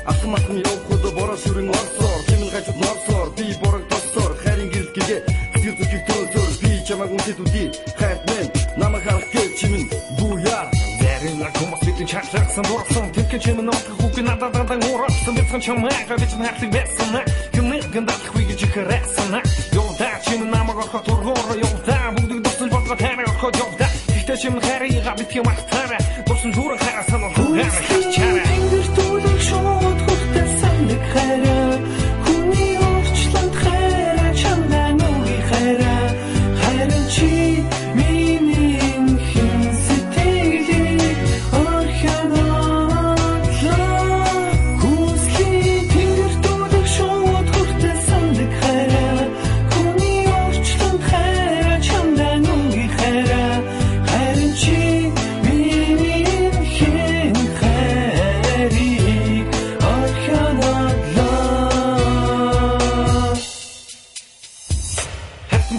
Автоматны явахд бороо шүрэн орсоор чимэн гажууд норсоор би борог тоссоор харин гэлтгээ сэтгэл зүтгийг төрөөр би чамаг үндэд үди хайрт мен намайг харах гэж чимэн буяар зарим накомос битэн чагласан дурсан тэнхэн чимэн нотх хүүхэн надад уурсан бяцхан чамайг гэж нахлыг байсан гэнэ гэндах үгүй гэж хэрэгсэн ёда чимэн намайг орхот ургоор ёда бүгд дутсан бодлоо танаа орхот ёда ихтэй чимэн харига битгий махтара дурсан зүрх харасан хурган хачара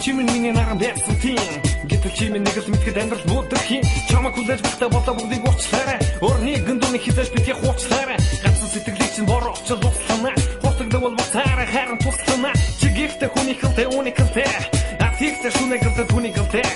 чимэн миний наран байсан тийм гэтэл чимэн нэг л мэдхэд амьдрал бүдэрхийн чамаг хүлээж багтаа болоо бүгдийг уучлаарай өрний гүндүний хизээж битгий уучлаарай ганцхан сэтгэлийг чинь бороо очил услана хурдагдвал бутаарай харин туслана чигихтэй хүний хэлтэй уникалтэй атигтэй шүнэгэлтэй түүнийгэлтэй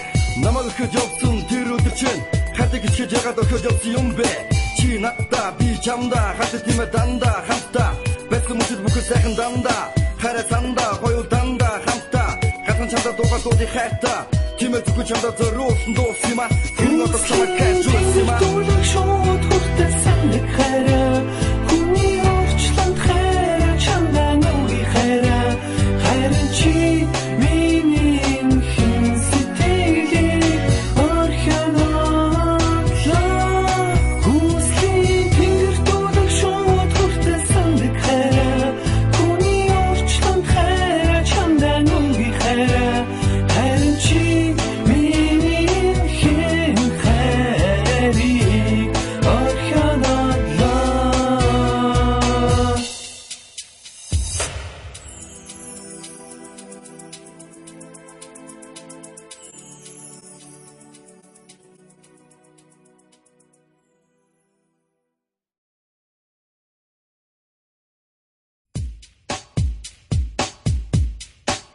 намайг өгч явсан тэр өдөр чинь хатыг хичээж ягаад өгч явсан юм бэ чи надтай би чамдаа хатад тиймээ дандаа хамтаа байсан мөчд бүхэл сайхан дандаа хараа дандаа гоё дандаа хамтаа гатан чамдаа дуугаа дуудыг хайртаа тиймээ зүгт чамдаа зориулсан дуус юм аа тэр надад самаг гэж үс юм